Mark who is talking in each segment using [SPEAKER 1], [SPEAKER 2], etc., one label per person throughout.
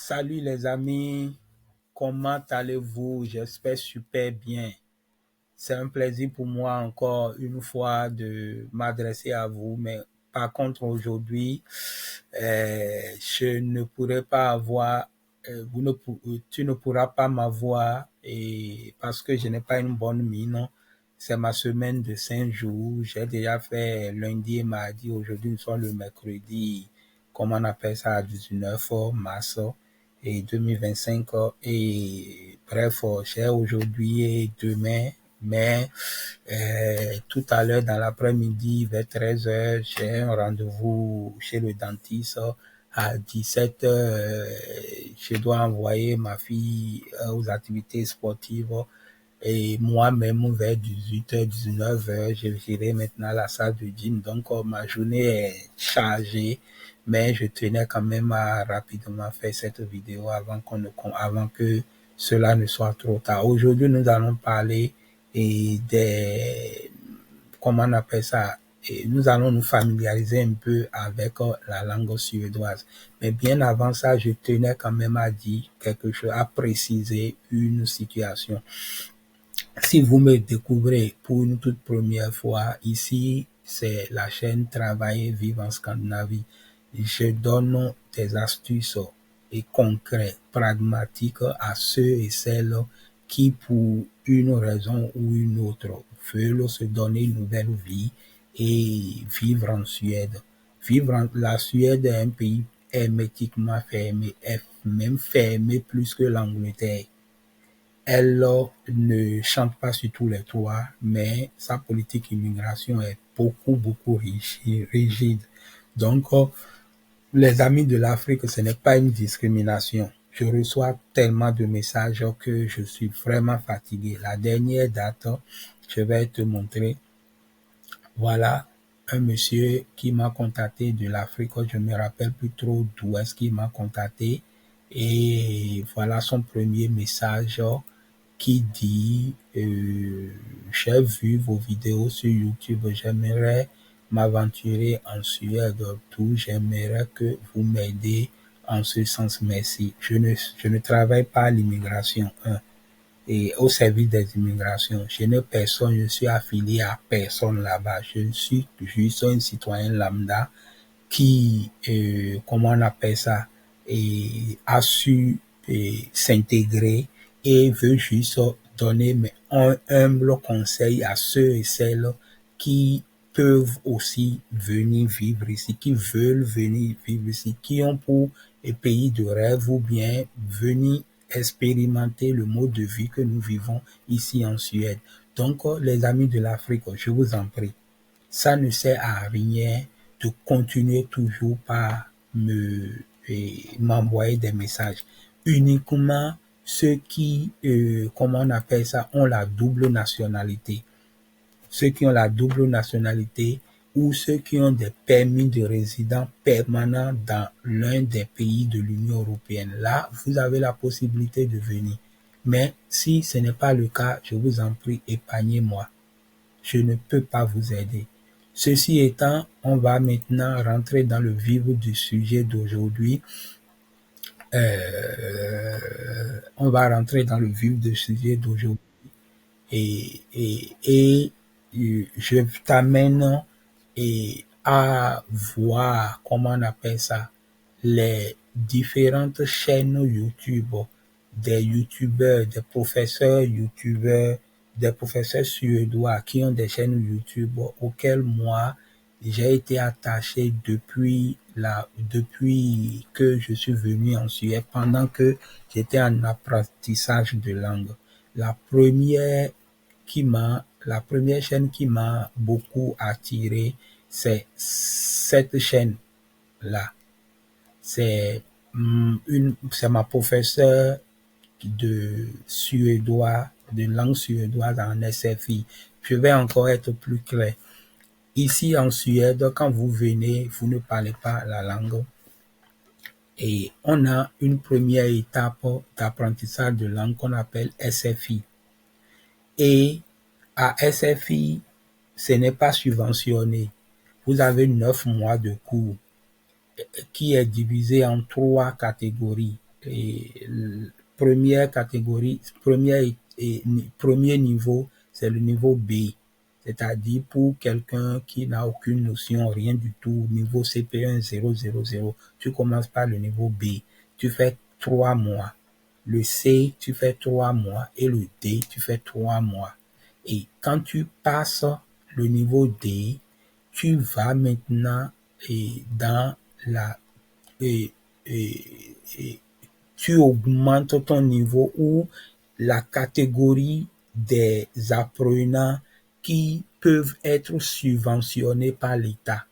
[SPEAKER 1] Salut les amis, comment allez-vous? J'espère super bien. C'est un plaisir pour moi encore une fois de m'adresser à vous, mais par contre aujourd'hui, je ne pourrai pas avoir, tu ne pourras pas m'avoir et parce que je n'ai pas une bonne mine. C'est ma semaine de 5 jours. J'ai déjà fait lundi et mardi. Aujourd'hui, nous sommes le mercredi, comment on appelle ça, 19 mars et 2025. Et bref, j'ai aujourd'hui et demain, mais tout à l'heure dans l'après-midi, vers 13 heures, j'ai un rendez-vous chez le dentiste. À 17 heures, je dois envoyer ma fille aux activités sportives. Et moi-même, vers 18h, 19h, je j'irai maintenant à la salle de gym. Donc, ma journée est chargée, mais je tenais quand même à rapidement faire cette vidéo avant que cela ne soit trop tard. Aujourd'hui, nous allons parler comment on appelle ça, et nous allons nous familiariser un peu avec la langue suédoise. Mais bien avant ça, je tenais quand même à dire quelque chose, à préciser une situation. Si vous me découvrez pour une toute première fois, ici, c'est la chaîne Travailler, vivre en Scandinavie. Je donne des astuces et concrets, pragmatiques à ceux et celles qui, pour une raison ou une autre, veulent se donner une nouvelle vie et vivre en Suède. La Suède est un pays hermétiquement fermé, est même fermé plus que l'Angleterre. Elle ne chante pas sur tous les toits, mais sa politique immigration est beaucoup rigide. Donc, les amis de l'Afrique, ce n'est pas une discrimination. Je reçois tellement de messages que je suis vraiment fatigué. La dernière date, je vais te montrer. Voilà un monsieur qui m'a contacté de l'Afrique. Je me rappelle plus trop d'où est-ce qu'il m'a contacté. Et voilà son premier message qui dit j'ai vu vos vidéos sur YouTube, j'aimerais m'aventurer en Suède, tout, j'aimerais que vous m'aidez en ce sens, merci. Je ne travaille pas à l'immigration, et au service des immigrations. Je n'ai personne, je suis affilié à personne là-bas. Je suis juste un citoyen lambda qui, comment on appelle ça, a su s'intégrer et veut juste donner un humble conseil à ceux et celles qui peuvent aussi venir vivre ici, qui veulent venir vivre ici, qui ont pour pays de rêve ou bien venir expérimenter le mode de vie que nous vivons ici en Suède. Donc, les amis de l'Afrique, je vous en prie, ça ne sert à rien de continuer toujours par m'envoyer des messages. Uniquement ceux qui, comment on appelle ça, ont la double nationalité. Ceux qui ont la double nationalité ou ceux qui ont des permis de résident permanents dans l'un des pays de l'Union européenne. Là, vous avez la possibilité de venir. Mais si ce n'est pas le cas, je vous en prie, épargnez-moi. Je ne peux pas vous aider. Ceci étant, on va maintenant rentrer dans le vif du sujet d'aujourd'hui. On va rentrer dans le vif du sujet d'aujourd'hui et je t'amène à voir, comment on appelle ça, les différentes chaînes YouTube des YouTubeurs, des professeurs YouTubeurs, des professeurs suédois qui ont des chaînes YouTube auxquelles moi j'ai été attaché depuis que je suis venu en Suède, pendant que j'étais en apprentissage de langue. La première chaîne qui m'a beaucoup attiré, c'est cette chaîne-là. C'est ma professeure de langue suédoise en SFI. Je vais encore être plus clair. Ici en Suède, quand vous venez, vous ne parlez pas la langue. Et on a une première étape d'apprentissage de langue qu'on appelle SFI. Et à SFI, ce n'est pas subventionné. Vous avez 9 mois de cours qui est divisé en 3 catégories. Et première catégorie, premier niveau, c'est le niveau B. C'est-à-dire pour quelqu'un qui n'a aucune notion, rien du tout, niveau CP1 000, tu commences par le niveau B. Tu fais 3 mois. Le C, tu fais 3 mois. Et le D, tu fais 3 mois. Et quand tu passes le niveau D, tu vas maintenant dans la et, et tu augmentes ton niveau ou la catégorie des apprenants qui peuvent être subventionnés par l'État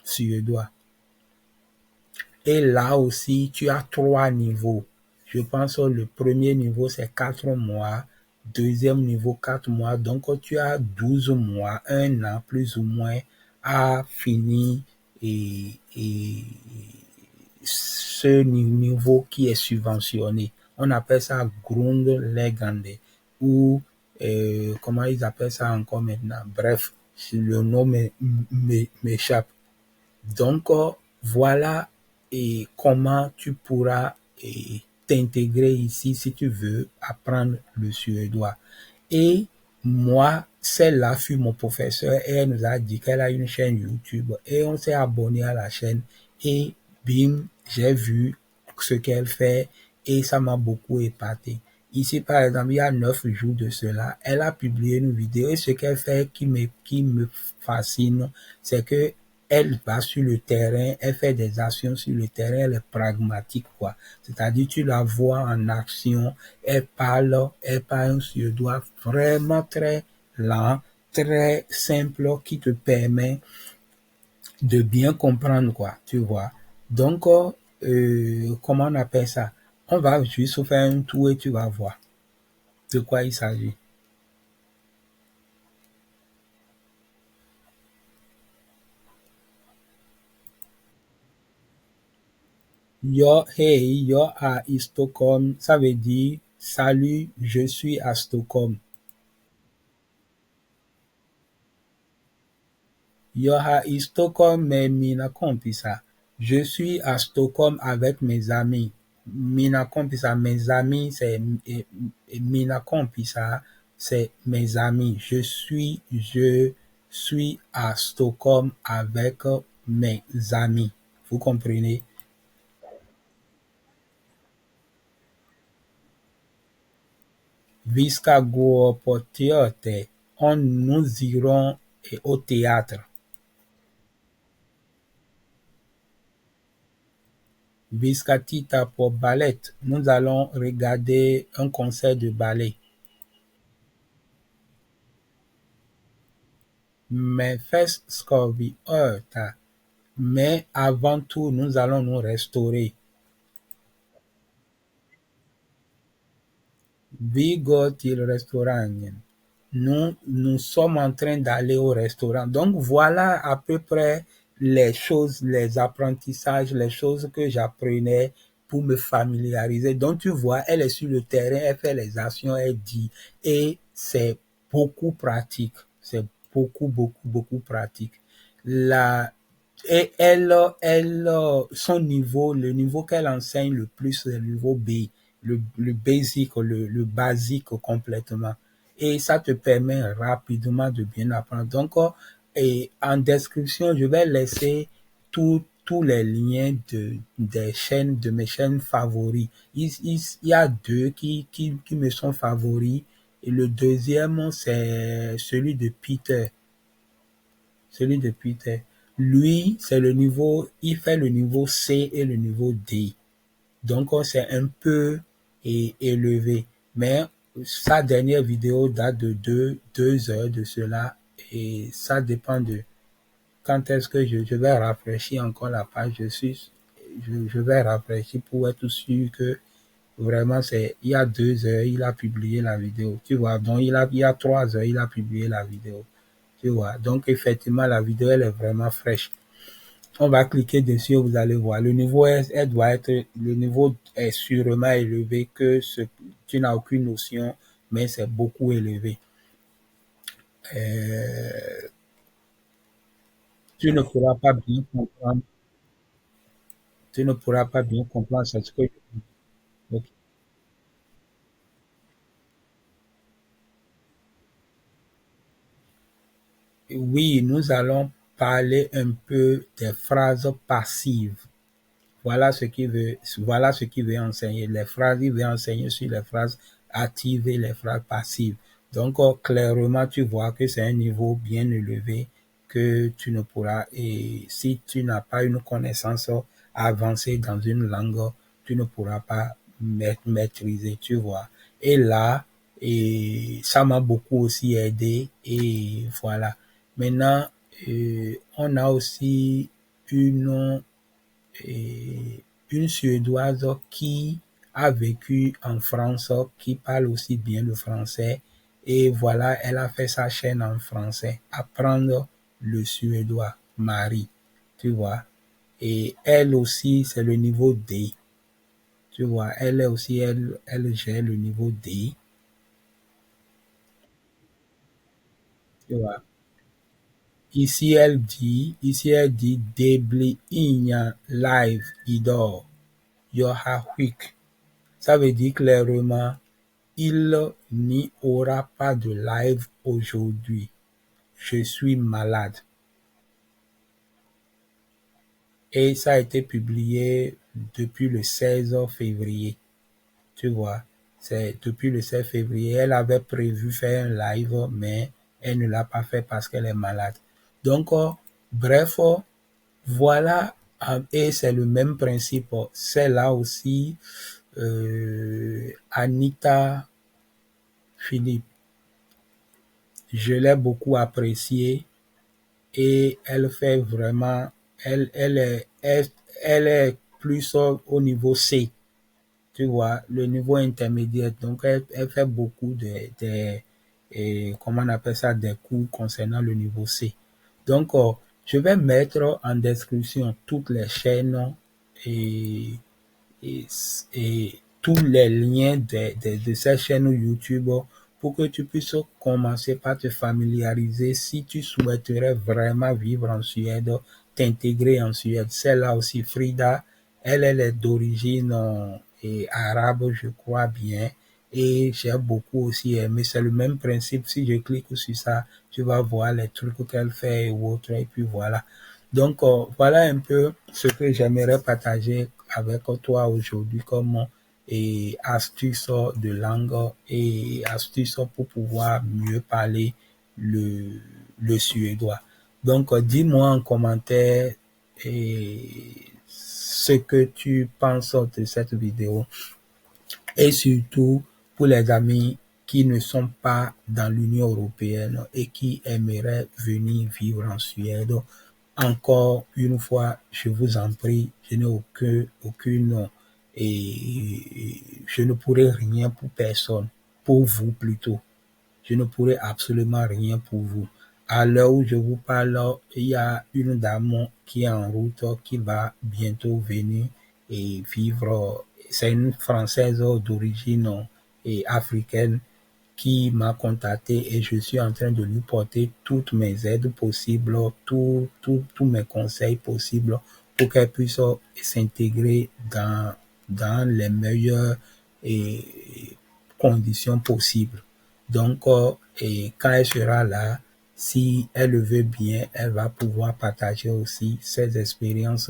[SPEAKER 1] suédois. Et là aussi, tu as 3 niveaux. Je pense que le premier niveau, c'est 4 mois. Deuxième niveau, 4 mois. Donc, tu as 12 mois, un an plus ou moins à finir et ce niveau qui est subventionné. On appelle ça Grundlegende ou comment ils appellent ça encore maintenant. Bref, le nom m'échappe. Donc, voilà et comment tu pourras t'intégrer ici si tu veux apprendre le suédois. Et moi, celle-là fut mon professeur et elle nous a dit qu'elle a une chaîne YouTube et on s'est abonné à la chaîne et bim, j'ai vu ce qu'elle fait et ça m'a beaucoup épaté. Ici, par exemple, il y a 9 jours de cela, elle a publié une vidéo et ce qu'elle fait qui me fascine, c'est que elle va sur le terrain, elle fait des actions sur le terrain, elle est pragmatique, quoi. C'est-à-dire, tu la vois en action, elle parle un suédois vraiment très lent, très simple, qui te permet de bien comprendre, quoi, tu vois. Donc, comment on appelle ça? On va juste faire un tour et tu vas voir de quoi il s'agit. You're à Stockholm, ça veut dire salut, je suis à Stockholm. Jag är i Stockholm med mina kompisar. Je suis à Stockholm avec mes amis. Mina kompisar, mes amis, c'est mina kompisar, c'est mes amis. Je suis à Stockholm avec mes amis. Vous comprenez? Vi ska gå på teater. Nous irons au théâtre. Viscatita pour ballet. Nous allons regarder un concert de ballet. Mais first ska vi äta. Mais avant tout, nous allons nous restaurer. Vi går till restaurangen. Nous sommes en train d'aller au restaurant. Donc voilà à peu près les choses, les apprentissages, les choses que j'apprenais pour me familiariser. Donc tu vois, elle est sur le terrain, elle fait les actions, elle dit. Et c'est beaucoup pratique. C'est beaucoup, beaucoup, beaucoup pratique. La, et son niveau, le niveau qu'elle enseigne le plus, c'est le niveau B, le basic, le basique complètement. Et ça te permet rapidement de bien apprendre. Donc, et en description, je vais laisser tous les liens des chaînes, de mes chaînes favoris. Il y a deux qui me sont favoris. Et le deuxième, c'est celui de Peter. Lui, c'est le niveau, il fait le niveau C et le niveau D. Donc, c'est un peu élevé. Mais sa dernière vidéo date de 2 heures de cela et ça dépend de quand est-ce que je vais rafraîchir encore la page. Je vais rafraîchir pour être sûr que vraiment il y a 2 heures, il a publié la vidéo. Tu vois, donc il y a 3 heures, il a publié la vidéo. Tu vois, donc effectivement, la vidéo, elle est vraiment fraîche. On va cliquer dessus, vous allez voir. Le niveau est sûrement élevé tu n'as aucune notion, mais c'est beaucoup élevé. Euh, tu ne pourras pas bien comprendre, tu ne pourras pas bien comprendre ce que je dis. Ok. Oui, nous allons parler un peu des phrases passives. Voilà ce qu'il veut enseigner. Les phrases, il veut enseigner sur les phrases actives et les phrases passives. Donc, clairement, tu vois que c'est un niveau bien élevé que tu ne pourras, et si tu n'as pas une connaissance avancée dans une langue, tu ne pourras pas maîtriser, tu vois. Et là, et ça m'a beaucoup aussi aidé, et voilà. Maintenant, on a aussi une et une Suédoise qui a vécu en France, qui parle aussi bien le français. Et voilà, elle a fait sa chaîne en français, apprendre le suédois, Marie, tu vois. Et elle aussi, c'est le niveau D, tu vois. Elle est aussi, elle gère le niveau D, tu vois. Ici elle dit, débli inha live idor, yoha week. Ça veut dire clairement, il n'y aura pas de live aujourd'hui. Je suis malade. Et ça a été publié depuis le 16 février. Tu vois, c'est depuis le 16 février. Elle avait prévu faire un live, mais elle ne l'a pas fait parce qu'elle est malade. Donc, bref, voilà, et c'est le même principe. C'est là aussi Anita Philippe. Je l'ai beaucoup appréciée et elle fait vraiment, elle est plus au niveau C, tu vois, le niveau intermédiaire. Donc, elle fait beaucoup et comment on appelle ça, des cours concernant le niveau C. Donc, je vais mettre en description toutes les chaînes et et, et tous les liens de cette chaîne YouTube pour que tu puisses commencer par te familiariser si tu souhaiterais vraiment vivre en Suède, t'intégrer en Suède. Celle-là aussi, Frida, elle est d'origine arabe, je crois bien, et j'ai beaucoup aussi aimé. C'est le même principe. Si je clique sur ça, tu vas voir les trucs qu'elle fait et autres, et puis voilà. Donc, voilà un peu ce que j'aimerais partager avec toi aujourd'hui comme astuce de langue et astuce pour pouvoir mieux parler le, le suédois. Donc, dis-moi en commentaire ce que tu penses de cette vidéo et surtout pour les amis qui ne sont pas dans l'Union européenne et qui aimeraient venir vivre en Suède. Encore une fois, je vous en prie, je n'ai aucune et je ne pourrai rien pour personne, pour vous plutôt. Je ne pourrai absolument rien pour vous. À l'heure où je vous parle, il y a une dame qui est en route, qui va bientôt venir et vivre. C'est une Française d'origine africaine qui m'a contacté et je suis en train de lui porter toutes mes aides possibles, tous mes conseils possibles pour qu'elle puisse s'intégrer dans les meilleures et, conditions possibles. Donc, et quand elle sera là, si elle le veut bien, elle va pouvoir partager aussi ses expériences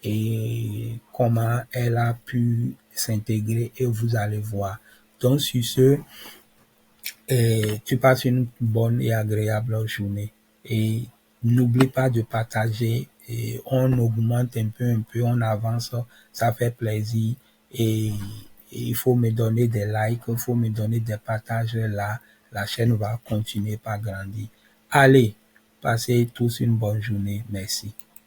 [SPEAKER 1] et comment elle a pu s'intégrer et vous allez voir. Donc, sur ce, et tu passes une bonne et agréable journée. Et n'oublie pas de partager. Et on augmente un peu, on avance, ça fait plaisir. Et il faut me donner des likes, il faut me donner des partages là. La chaîne va continuer par grandir. Allez, passez tous une bonne journée. Merci.